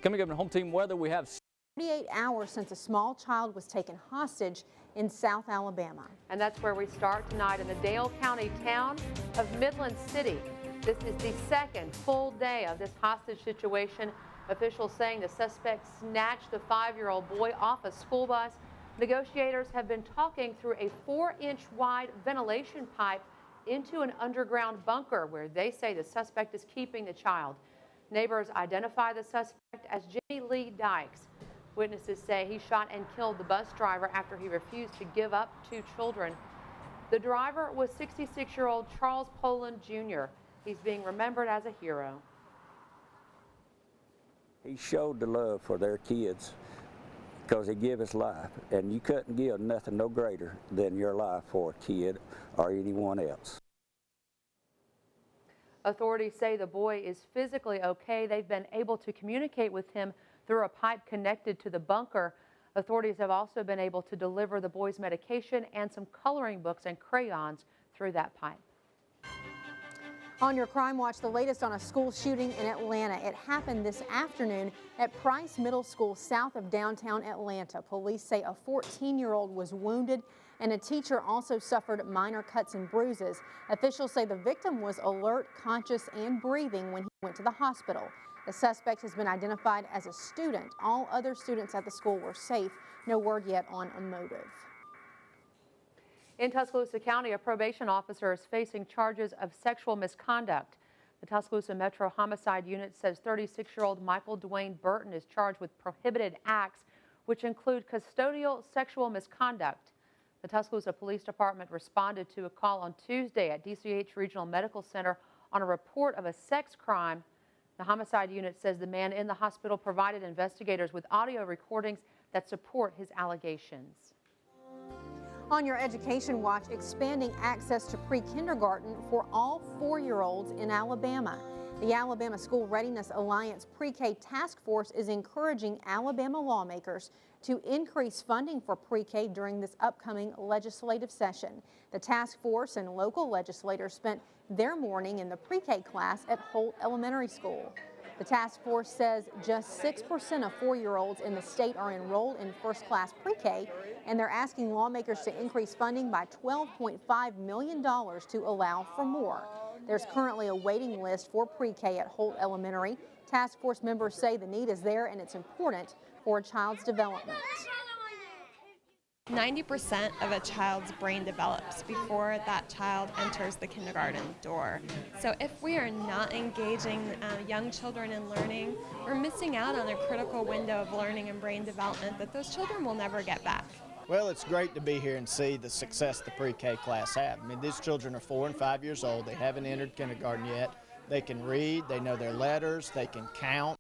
Coming up in home team weather, we have 48 hours since a small child was taken hostage in South Alabama. And that's where we start tonight in the Dale County town of Midland City. This is the second full day of this hostage situation. Officials saying the suspect snatched the 5-year-old boy off a school bus. Negotiators have been talking through a 4-inch wide ventilation pipe into an underground bunker where they say the suspect is keeping the child. Neighbors identify the suspect as Jimmy Lee Dykes. Witnesses say he shot and killed the bus driver after he refused to give up 2 children. The driver was 66-year-old Charles Poland Jr. He's being remembered as a hero. He showed the love for their kids because he gave his life, and you couldn't give nothing no greater than your life for a kid or anyone else. Authorities say the boy is physically okay. They've been able to communicate with him through a pipe connected to the bunker. Authorities have also been able to deliver the boy's medication and some coloring books and crayons through that pipe. On your Crime Watch, the latest on a school shooting in Atlanta. It happened this afternoon at Price Middle School south of downtown Atlanta. Police say a 14-year-old was wounded and a teacher also suffered minor cuts and bruises. Officials say the victim was alert, conscious, and breathing when he went to the hospital. The suspect has been identified as a student. All other students at the school were safe. No word yet on a motive. In Tuscaloosa County, a probation officer is facing charges of sexual misconduct. The Tuscaloosa Metro Homicide Unit says 36-year-old Michael Dwayne Burton is charged with prohibited acts, which include custodial sexual misconduct. The Tuscaloosa Police Department responded to a call on Tuesday at DCH Regional Medical Center on a report of a sex crime. The homicide unit says the man in the hospital provided investigators with audio recordings that support his allegations. On your Education Watch, expanding access to pre-kindergarten for all 4-year-olds in Alabama. The Alabama School Readiness Alliance Pre-K Task Force is encouraging Alabama lawmakers to increase funding for pre-K during this upcoming legislative session. The task force and local legislators spent their morning in the pre-K class at Holt Elementary School. The task force says just 6% of 4-year-olds in the state are enrolled in first-class pre-K, and they're asking lawmakers to increase funding by $12.5 million to allow for more. There's currently a waiting list for pre-K at Holt Elementary. Task force members say the need is there and it's important for a child's development. 90% of a child's brain develops before that child enters the kindergarten door. So if we are not engaging young children in learning, we're missing out on a critical window of learning and brain development that those children will never get back. Well, it's great to be here and see the success the pre-K class have. I mean, these children are 4 and 5 years old. They haven't entered kindergarten yet. They can read, they know their letters, they can count.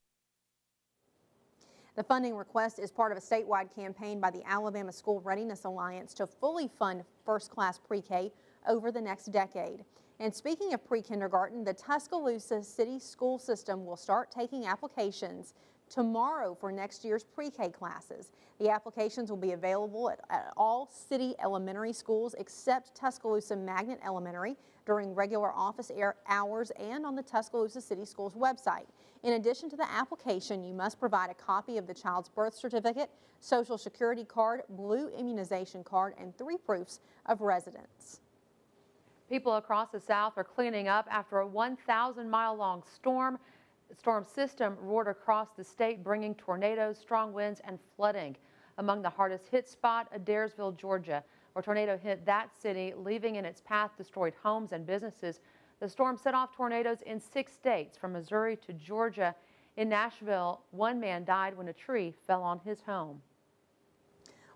The funding request is part of a statewide campaign by the Alabama School Readiness Alliance to fully fund first-class pre-K over the next decade. And speaking of pre-kindergarten, the Tuscaloosa City School System will start taking applications tomorrow for next year's pre-K classes. The applications will be available at all city elementary schools except Tuscaloosa Magnet Elementary during regular office hours and on the Tuscaloosa City Schools website. In addition to the application, you must provide a copy of the child's birth certificate, social security card, blue immunization card, and 3 proofs of residence. People across the South are cleaning up after a 1,000-mile-long storm. The storm system roared across the state, bringing tornadoes, strong winds, and flooding. Among the hardest hit spot, Adairsville, Georgia, where a tornado hit that city, leaving in its path destroyed homes and businesses. The storm set off tornadoes in 6 states, from Missouri to Georgia. In Nashville, 1 man died when a tree fell on his home.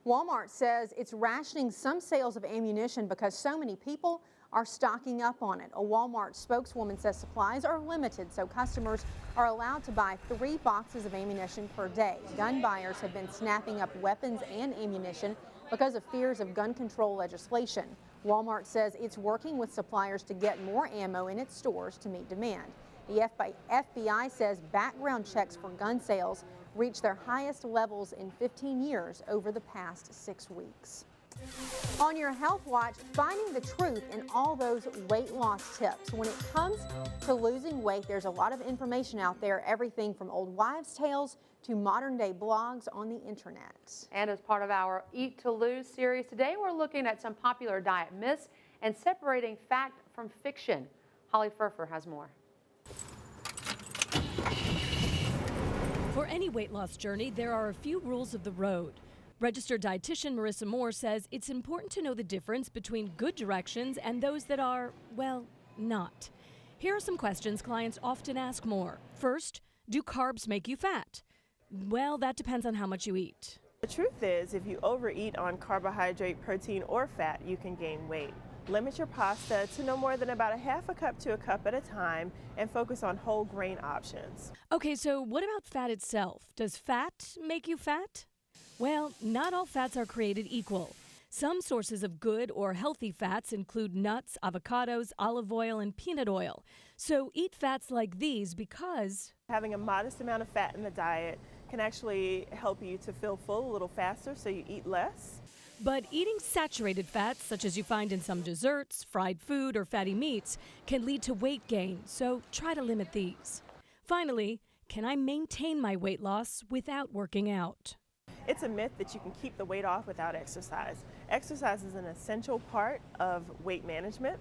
Walmart says it's rationing some sales of ammunition because so many people are stocking up on it. A Walmart spokeswoman says supplies are limited, so customers are allowed to buy 3 boxes of ammunition per day. Gun buyers have been snapping up weapons and ammunition because of fears of gun control legislation. Walmart says it's working with suppliers to get more ammo in its stores to meet demand. The FBI says background checks for gun sales reached their highest levels in 15 years over the past 6 weeks. On your health watch, finding the truth in all those weight loss tips. When it comes to losing weight, there's a lot of information out there, everything from old wives' tales to modern day blogs on the internet. And as part of our Eat to Lose series today, we're looking at some popular diet myths and separating fact from fiction. Holly Furfer has more. For any weight loss journey, there are a few rules of the road. Registered dietitian Marissa Moore says it's important to know the difference between good directions and those that are, well, not. Here are some questions clients often ask Moore. First, do carbs make you fat? Well, that depends on how much you eat. The truth is, if you overeat on carbohydrate, protein, or fat, you can gain weight. Limit your pasta to no more than about a half a cup to a cup at a time and focus on whole grain options. Okay, so what about fat itself? Does fat make you fat? Well, not all fats are created equal. Some sources of good or healthy fats include nuts, avocados, olive oil, and peanut oil. So eat fats like these because having a modest amount of fat in the diet can actually help you to feel full a little faster, so you eat less. But eating saturated fats, such as you find in some desserts, fried food, or fatty meats, can lead to weight gain, so try to limit these. Finally, can I maintain my weight loss without working out? It's a myth that you can keep the weight off without exercise. Exercise is an essential part of weight management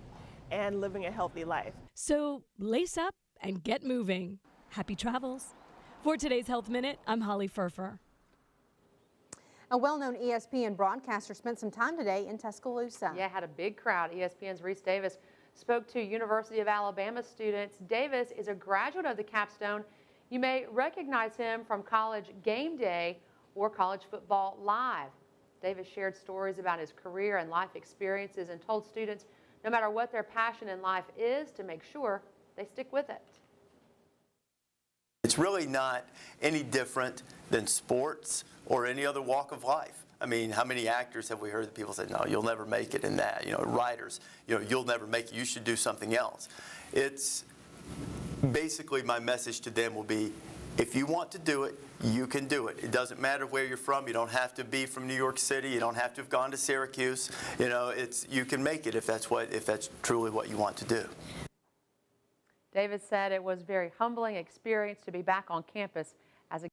and living a healthy life. So lace up and get moving. Happy travels. For today's Health Minute, I'm Holly Furfer. A well-known ESPN broadcaster spent some time today in Tuscaloosa. Yeah, had a big crowd. ESPN's Reese Davis spoke to University of Alabama students. Davis is a graduate of the capstone. You may recognize him from College Game Day or College Football Live. Davis shared stories about his career and life experiences and told students no matter what their passion in life is, to make sure they stick with it. It's really not any different than sports or any other walk of life. I mean, how many actors have we heard that people say, no, you'll never make it in that? You know, writers, you'll never make it, you should do something else. It's basically, my message to them will be, if you want to do it, you can do it. It doesn't matter where you're from. You don't have to be from New York City. You don't have to have gone to Syracuse. You can make it if that's truly what you want to do. Davis said it was a very humbling experience to be back on campus